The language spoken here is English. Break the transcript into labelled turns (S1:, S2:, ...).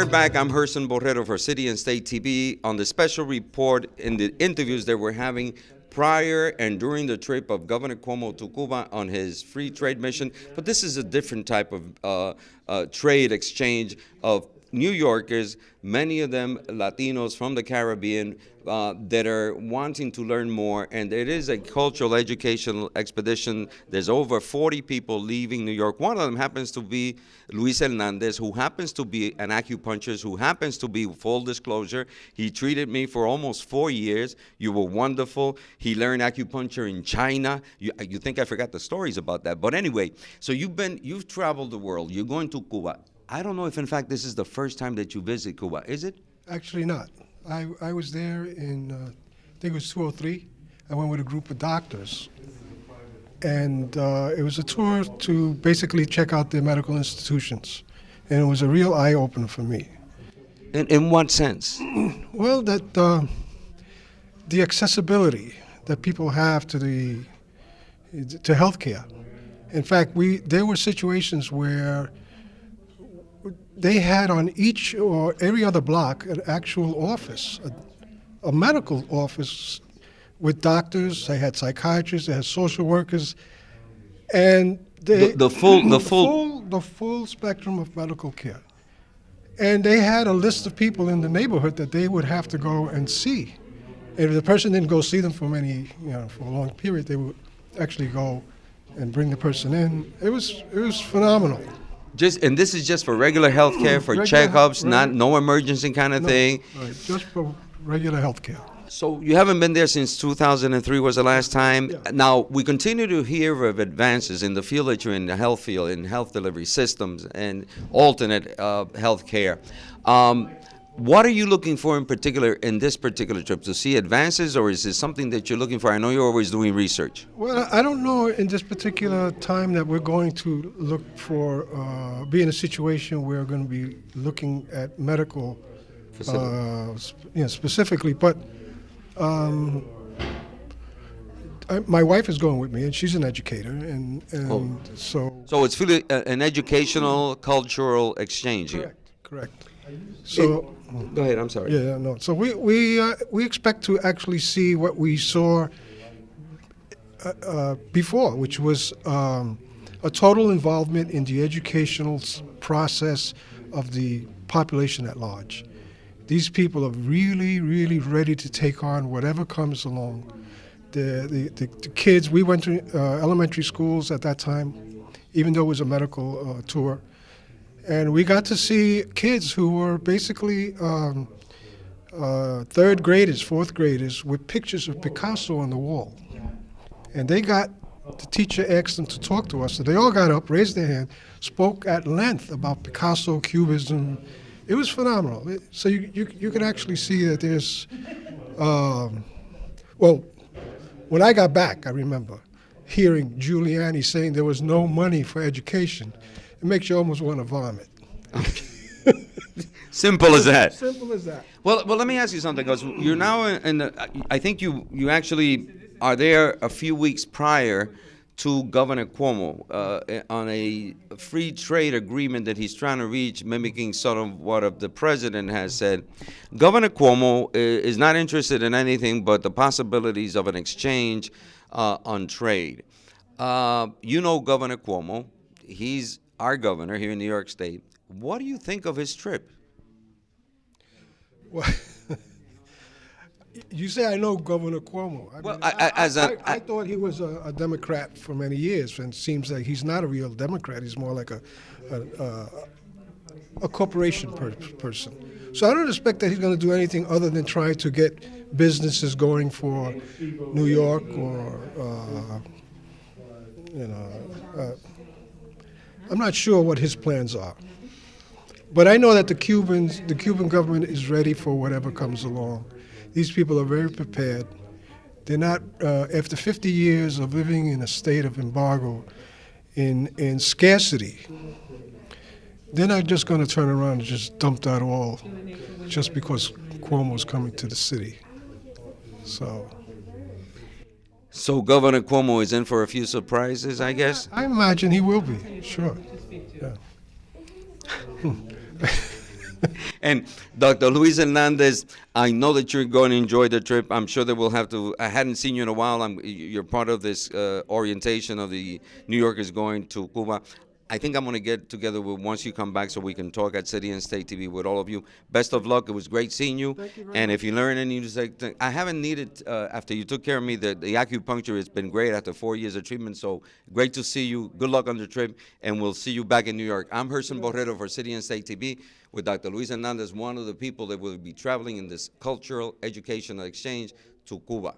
S1: back. I'm Gerson Borrero for City and State TV on the special report in the interviews that we're having prior and during the trip of Governor Cuomo to Cuba on his free trade mission. But this is a different type of trade exchange of New Yorkers, many of them Latinos from the Caribbean, that are wanting to learn more. And it is a cultural educational expedition. There's over 40 people leaving New York. One of them happens to be Luis Hernandez, who happens to be an acupuncturist, who happens to be, full disclosure, he treated me for almost 4 years. You were wonderful. He learned acupuncture in China. You think I forgot the stories about that. But anyway, so you've traveled the world. You're going to Cuba. I don't know if, in fact, this is the first time that you visit Cuba. Is it?
S2: Actually not. I was there in, I think it was 2003. I went with a group of doctors. And it was a tour to basically check out the medical institutions. And it was a real eye-opener for me.
S1: In what sense?
S2: Well, that the accessibility that people have to healthcare. In fact, there were situations where they had on each or every other block an actual office, a medical office with doctors. They had psychiatrists, they had social workers, and the full spectrum of medical care. And they had a list of people in the neighborhood that they would have to go and see. And if the person didn't go see them for for a long period, they would actually go and bring the person in. It was phenomenal.
S1: And this is just for regular health care, for checkups, no emergency kind of thing?
S2: Right, just for regular health care.
S1: So you haven't been there since 2003 was the last time.
S2: Yeah.
S1: Now, we continue to hear of advances in the field that you're in, the health field, in health delivery systems and alternate health care. What are you looking for in particular in this particular trip? To see advances, or is this something that you're looking for? I know you're always doing research.
S2: Well, I don't know in this particular time that we're going to look for, be in a situation where we're going to be looking at medical specifically. But my wife is going with me, and she's an educator, and so...
S1: So it's really an educational, cultural exchange here.
S2: Correct. So...
S1: Go ahead, I'm sorry.
S2: Yeah, no. So we expect to actually see what we saw before, which was a total involvement in the educational process of the population at large. These people are really, really ready to take on whatever comes along. The kids, we went to elementary schools at that time, even though it was a medical tour. And we got to see kids who were basically third graders, fourth graders, with pictures of Picasso on the wall. And the teacher asked them to talk to us. So they all got up, raised their hand, spoke at length about Picasso, Cubism. It was phenomenal. So you can actually see that there's, well, when I got back, I remember hearing Giuliani saying there was no money for education. It makes you almost want to vomit.
S1: Simple as that.
S2: Simple as that.
S1: Well, let me ask you something, because you're now I think you actually are there a few weeks prior to Governor Cuomo on a free trade agreement that he's trying to reach, mimicking sort of what the president has said. Governor Cuomo is not interested in anything but the possibilities of an exchange on trade. You know Governor Cuomo. He's our governor here in New York State. What do you think of his trip?
S2: Well, you say I know Governor Cuomo. I thought he was a Democrat for many years, and it seems like he's not a real Democrat. He's more like a corporation person. So I don't expect that he's going to do anything other than try to get businesses going for New York or, I'm not sure what his plans are. But I know that the Cuban government is ready for whatever comes along. These people are very prepared. They're not, after 50 years of living in a state of embargo, in scarcity, they're not just going to turn around and just dump that all just because Cuomo's coming to the city.
S1: So Governor Cuomo is in for a few surprises, I guess?
S2: I imagine he will be, sure. Yeah.
S1: And Dr. Luis Hernandez, I know that you're going to enjoy the trip. I'm sure that we'll have to. I hadn't seen you in a while. You're part of this orientation of the New Yorkers going to Cuba. I think I'm going to get together with once you come back so we can talk at City and State TV with all of you. Best of luck. It was great seeing you.
S2: Thank you very
S1: And
S2: much.
S1: if you learn any music, I haven't needed, after you took care of me, the acupuncture has been great after 4 years of treatment. So great to see you. Good luck on the trip. And we'll see you back in New York. I'm Gerson Borrero for City and State TV with Dr. Luis Hernandez, one of the people that will be traveling in this cultural educational exchange to Cuba.